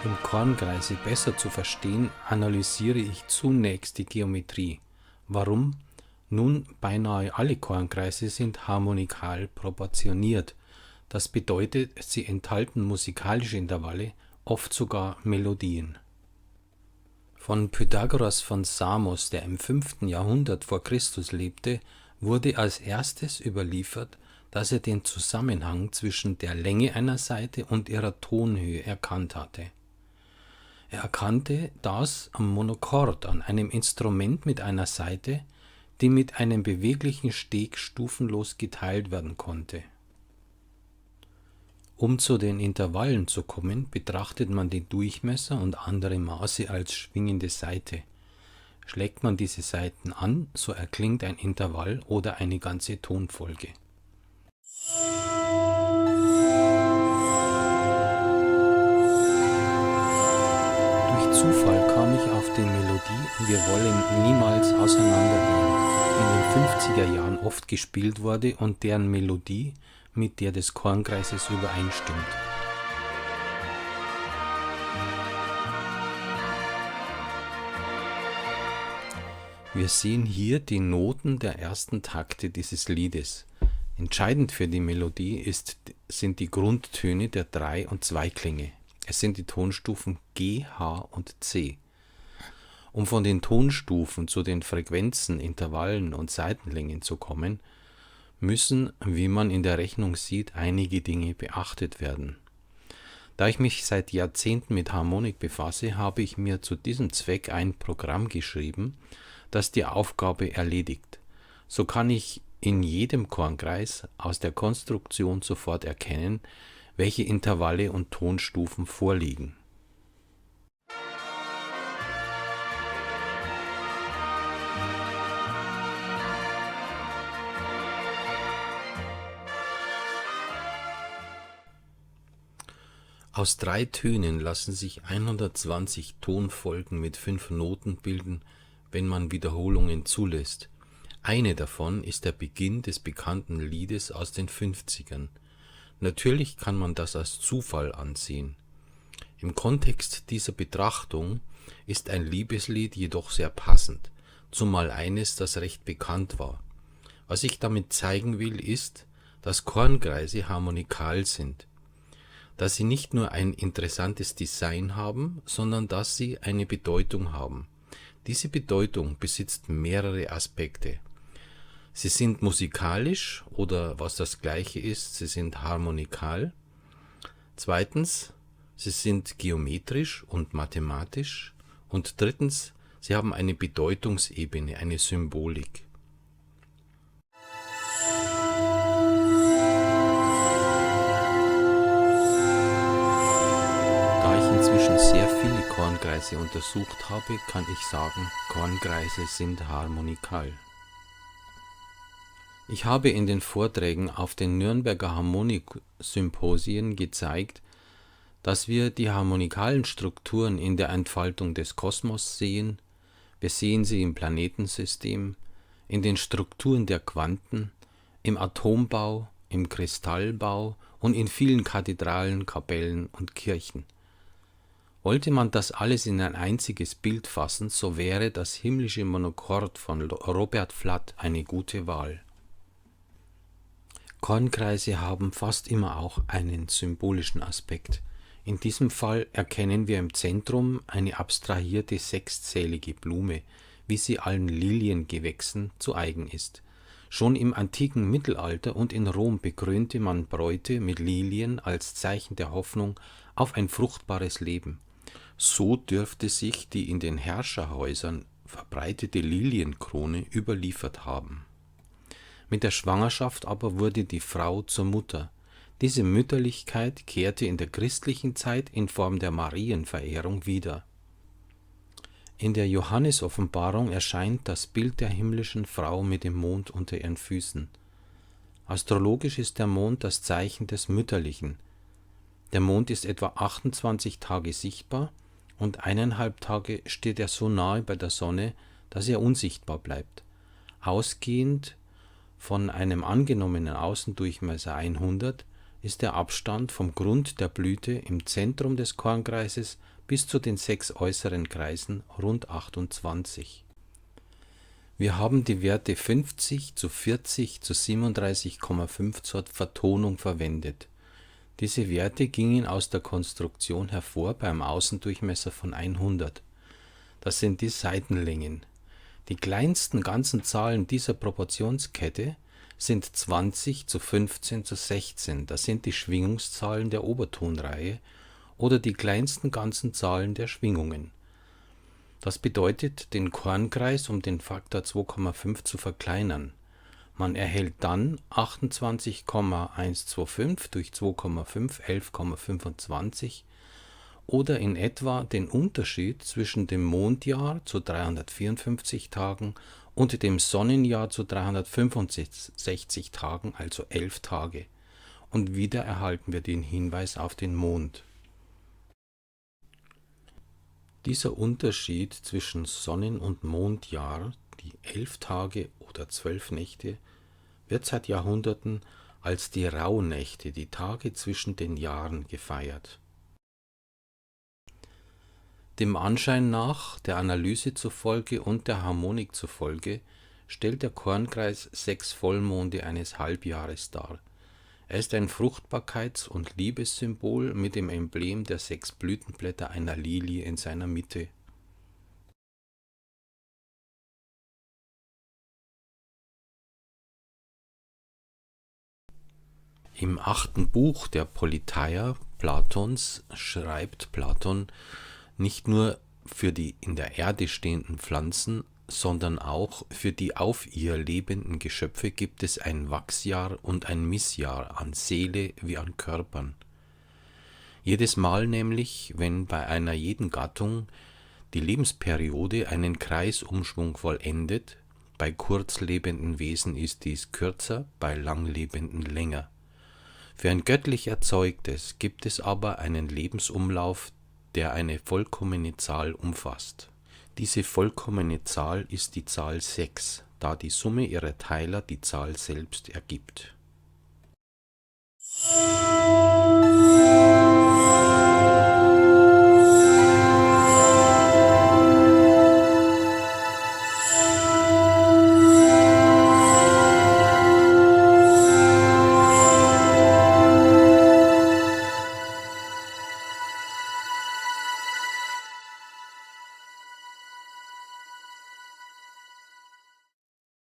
Um Kornkreise besser zu verstehen, analysiere ich zunächst die Geometrie. Warum? Nun, beinahe alle Kornkreise sind harmonikal proportioniert. Das bedeutet, sie enthalten musikalische Intervalle, oft sogar Melodien. Von Pythagoras von Samos, der im 5. Jahrhundert vor Christus lebte, wurde als erstes überliefert, dass er den Zusammenhang zwischen der Länge einer Saite und ihrer Tonhöhe erkannt hatte. Er erkannte das am Monochord, an einem Instrument mit einer Saite, die mit einem beweglichen Steg stufenlos geteilt werden konnte. Um zu den Intervallen zu kommen, betrachtet man den Durchmesser und andere Maße als schwingende Saite. Schlägt man diese Saiten an, so erklingt ein Intervall oder eine ganze Tonfolge. Durch Zufall kam ich auf die Melodie Wir wollen niemals auseinandergehen, die in den 50er Jahren oft gespielt wurde und deren Melodie mit der des Kornkreises übereinstimmt. Wir sehen hier die Noten der ersten Takte dieses Liedes. Entscheidend für die Melodie sind die Grundtöne der 3- und 2-Klänge. Es sind die Tonstufen G, H und C. Um von den Tonstufen zu den Frequenzen, Intervallen und Saitenlängen zu kommen, müssen, wie man in der Rechnung sieht, einige Dinge beachtet werden. Da ich mich seit Jahrzehnten mit Harmonik befasse, habe ich mir zu diesem Zweck ein Programm geschrieben, das die Aufgabe erledigt. So kann ich in jedem Kornkreis aus der Konstruktion sofort erkennen, welche Intervalle und Tonstufen vorliegen. Aus 3 Tönen lassen sich 120 Tonfolgen mit 5 Noten bilden, wenn man Wiederholungen zulässt. Eine davon ist der Beginn des bekannten Liedes aus den 50ern. Natürlich kann man das als Zufall ansehen. Im Kontext dieser Betrachtung ist ein Liebeslied jedoch sehr passend, zumal eines, das recht bekannt war. Was ich damit zeigen will, ist, dass Kornkreise harmonikal sind, dass sie nicht nur ein interessantes Design haben, sondern dass sie eine Bedeutung haben. Diese Bedeutung besitzt mehrere Aspekte. Sie sind musikalisch oder was das gleiche ist, sie sind harmonikal. Zweitens, sie sind geometrisch und mathematisch. Und drittens, sie haben eine Bedeutungsebene, eine Symbolik. Da ich inzwischen sehr viele Kornkreise untersucht habe, kann ich sagen, Kornkreise sind harmonikal. Ich habe in den Vorträgen auf den Nürnberger Harmonik-Symposien gezeigt, dass wir die harmonikalen Strukturen in der Entfaltung des Kosmos sehen. Wir sehen sie im Planetensystem, in den Strukturen der Quanten, im Atombau, im Kristallbau und in vielen Kathedralen, Kapellen und Kirchen. Wollte man das alles in ein einziges Bild fassen, so wäre das himmlische Monochord von Robert Flatt eine gute Wahl. Kornkreise haben fast immer auch einen symbolischen Aspekt. In diesem Fall erkennen wir im Zentrum eine abstrahierte sechszählige Blume, wie sie allen Liliengewächsen zu eigen ist. Schon im antiken Mittelalter und in Rom bekrönte man Bräute mit Lilien als Zeichen der Hoffnung auf ein fruchtbares Leben. So dürfte sich die in den Herrscherhäusern verbreitete Lilienkrone überliefert haben. Mit der Schwangerschaft aber wurde die Frau zur Mutter. Diese Mütterlichkeit kehrte in der christlichen Zeit in Form der Marienverehrung wieder. In der Johannesoffenbarung erscheint das Bild der himmlischen Frau mit dem Mond unter ihren Füßen. Astrologisch ist der Mond das Zeichen des Mütterlichen. Der Mond ist etwa 28 Tage sichtbar und 1,5 Tage steht er so nahe bei der Sonne, dass er unsichtbar bleibt. Ausgehend von einem angenommenen Außendurchmesser 100 ist der Abstand vom Grund der Blüte im Zentrum des Kornkreises bis zu den 6 äußeren Kreisen rund 28. Wir haben die Werte 50 zu 40 zu 37,5 zur Vertonung verwendet. Diese Werte gingen aus der Konstruktion hervor beim Außendurchmesser von 100. Das sind die Seitenlängen. Die kleinsten ganzen Zahlen dieser Proportionskette sind 20 zu 15 zu 16. Das sind die Schwingungszahlen der Obertonreihe oder die kleinsten ganzen Zahlen der Schwingungen. Das bedeutet, den Kornkreis um den Faktor 2,5 zu verkleinern. Man erhält dann 28,125 durch 2,5, 11,25 oder in etwa den Unterschied zwischen dem Mondjahr zu 354 Tagen und dem Sonnenjahr zu 365 Tagen, also 11 Tage. Und wieder erhalten wir den Hinweis auf den Mond. Dieser Unterschied zwischen Sonnen- und Mondjahr, die 11 Tage oder 12 Nächte, wird seit Jahrhunderten als die Rauhnächte, die Tage zwischen den Jahren, gefeiert. Dem Anschein nach, der Analyse zufolge und der Harmonik zufolge, stellt der Kornkreis 6 Vollmonde eines Halbjahres dar. Er ist ein Fruchtbarkeits- und Liebessymbol mit dem Emblem der 6 Blütenblätter einer Lilie in seiner Mitte. Im 8. Buch der Politeia Platons schreibt Platon, nicht nur für die in der Erde stehenden Pflanzen, sondern auch für die auf ihr lebenden Geschöpfe gibt es ein Wachsjahr und ein Missjahr an Seele wie an Körpern. Jedes Mal nämlich, wenn bei einer jeden Gattung die Lebensperiode einen Kreisumschwung vollendet, bei kurzlebenden Wesen ist dies kürzer, bei langlebenden länger. Für ein göttlich Erzeugtes gibt es aber einen Lebensumlauf, der eine vollkommene Zahl umfasst. Diese vollkommene Zahl ist die Zahl 6, da die Summe ihrer Teiler die Zahl selbst ergibt.